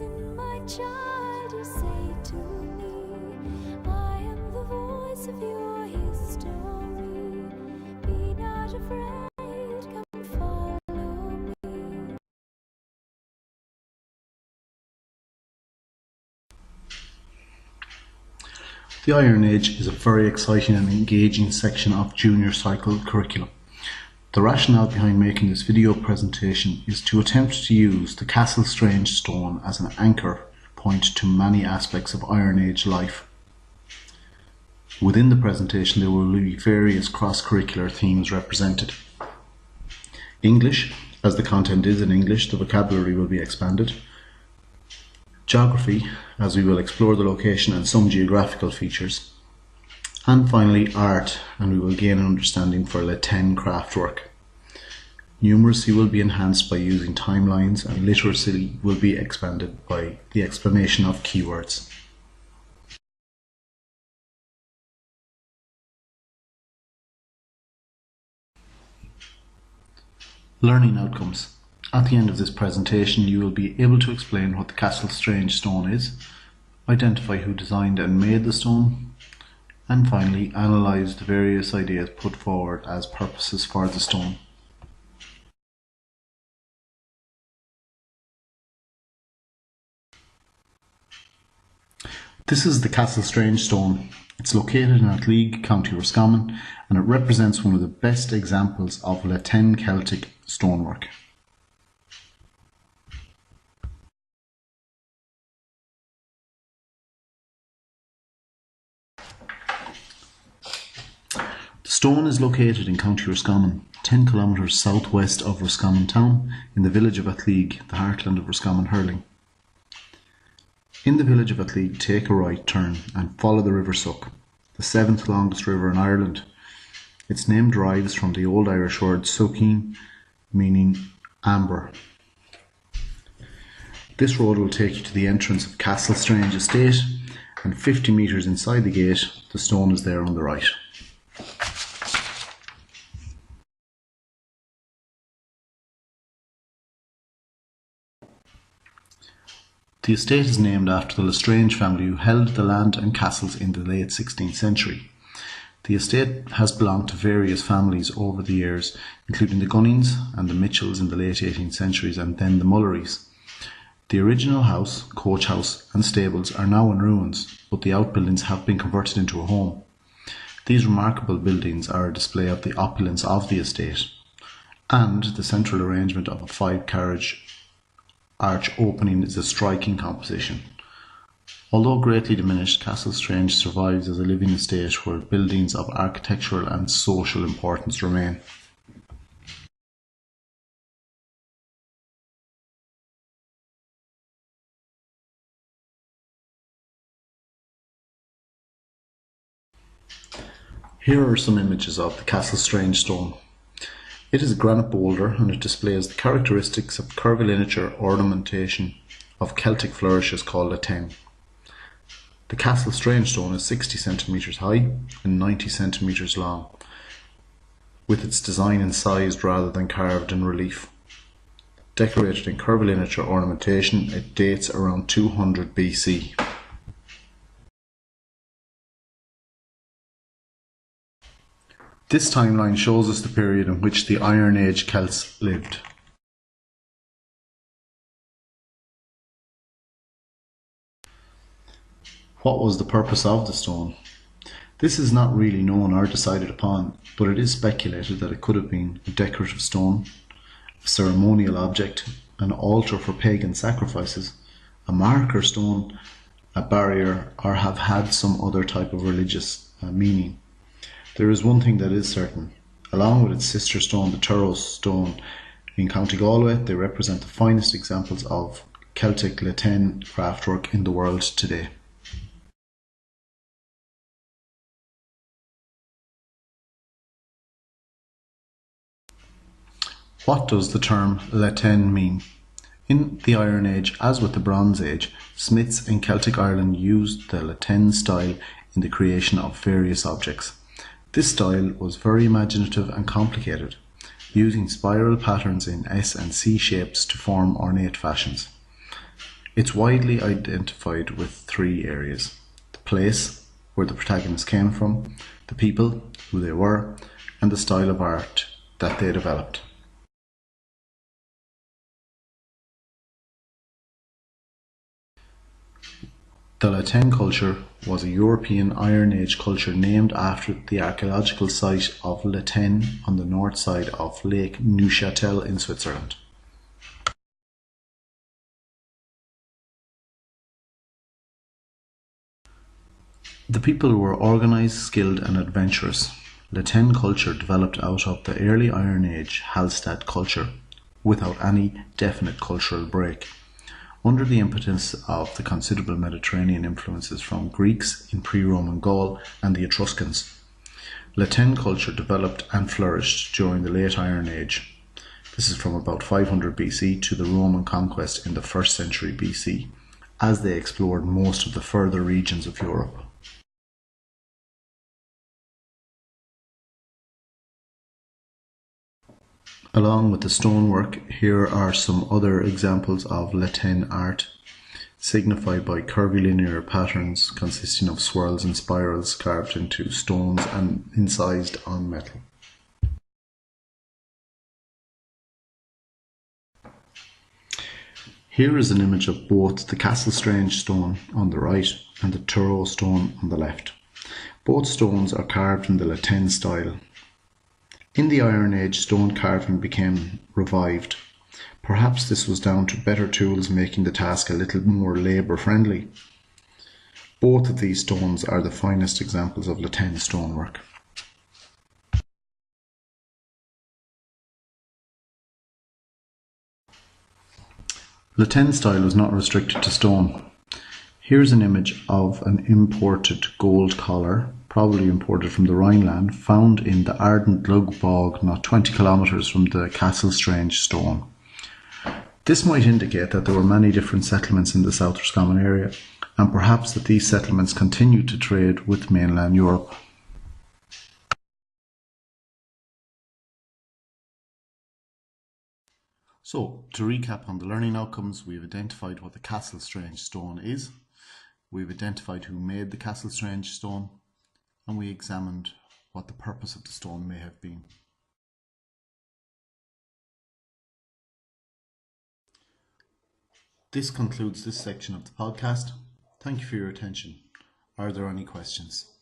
Listen, my child, you say to me, I am the voice of your history. Be not afraid, come follow me. The Iron Age is a very exciting and engaging section of junior cycle curriculum. The rationale behind making this video presentation is to attempt to use the Castlestrange Stone as an anchor point to many aspects of Iron Age life. Within the presentation there will be various cross-curricular themes represented. English, as the content is in English, the vocabulary will be expanded. Geography, as we will explore the location and some geographical features. And finally, art, and we will gain an understanding for Le 10 craftwork. Numeracy will be enhanced by using timelines, and literacy will be expanded by the explanation of keywords. Learning outcomes. At the end of this presentation, you will be able to explain what the Castlestrange Stone is, identify who designed and made the stone, and finally analyse the various ideas put forward as purposes for the stone. This is the Castlestrange Stone. It's located in Athleague, County Roscommon, and it represents one of the best examples of Le 10 Celtic stonework. The stone is located in County Roscommon, 10 kilometres southwest of Roscommon town, in the village of Athleague, the heartland of Roscommon hurling. In the village of Athleague, take a right turn and follow the River Suck, the 7th longest river in Ireland. Its name derives from the Old Irish word sucking, meaning amber. This road will take you to the entrance of Castlestrange Estate, and 50 metres inside the gate, the stone is there on the right. The estate is named after the Lestrange family who held the land and castles in the late 16th century. The estate has belonged to various families over the years, including the Gunnings and the Mitchells in the late 18th centuries, and then the Mullerys. The original house, coach house and stables are now in ruins, but the outbuildings have been converted into a home. These remarkable buildings are a display of the opulence of the estate, and the central arrangement of a 5-carriage arch opening is a striking composition. Although greatly diminished, Castlestrange survives as a living estate where buildings of architectural and social importance remain. Here are some images of the Castlestrange Stone. It is a granite boulder and it displays the characteristics of curvilinear ornamentation of Celtic flourishes called Le 10. The Castlestrange Stone is 60 centimetres high and 90 centimetres long, with its design incised rather than carved in relief. Decorated in curvilinear ornamentation, it dates around 200 BC. This timeline shows us the period in which the Iron Age Celts lived. What was the purpose of the stone? This is not really known or decided upon, but it is speculated that it could have been a decorative stone, a ceremonial object, an altar for pagan sacrifices, a marker stone, a barrier, or have had some other type of religious meaning. There is one thing that is certain. Along with its sister stone, the Turrow Stone, in County Galway, they represent the finest examples of Celtic Le 10 craftwork in the world today. What does the term Le 10 mean? In the Iron Age, as with the Bronze Age, smiths in Celtic Ireland used the Le 10 style in the creation of various objects. This style was very imaginative and complicated, using spiral patterns in S and C shapes to form ornate fashions. It's widely identified with three areas: the place, where the protagonist came from, the people, who they were, and the style of art that they developed. The Latin culture was a European Iron Age culture named after the archaeological site of Laten on the north side of Lake Neuchâtel in Switzerland. The people were organised, skilled and adventurous. Latin culture developed out of the early Iron Age Hallstatt culture without any definite cultural break, under the impetus of the considerable Mediterranean influences from Greeks in pre-Roman Gaul and the Etruscans. Latin culture developed and flourished during the late Iron Age. This is from about 500 BC to the Roman conquest in the 1st century BC, as they explored most of the further regions of Europe. Along with the stonework, here are some other examples of Latin art, signified by curvilinear patterns consisting of swirls and spirals carved into stones and incised on metal. Here is an image of both the Castlestrange Stone on the right and the Turrow Stone on the left. Both stones are carved in the Latin style. In the Iron Age, stone carving became revived. Perhaps this was down to better tools making the task a little more labour-friendly. Both of these stones are the finest examples of Latin stonework. Latin style was not restricted to stone. Here's an image of an imported gold collar, probably imported from the Rhineland, found in the ardent Lug bog not 20 kilometres from the Castlestrange Stone. This might indicate that there were many different settlements in the South Roscommon area, and perhaps that these settlements continued to trade with mainland Europe. So, to recap on the learning outcomes, we've identified what the Castlestrange Stone is, we've identified who made the Castlestrange Stone, and we examined what the purpose of the stone may have been. This concludes this section of the podcast. Thank you for your attention. Are there any questions?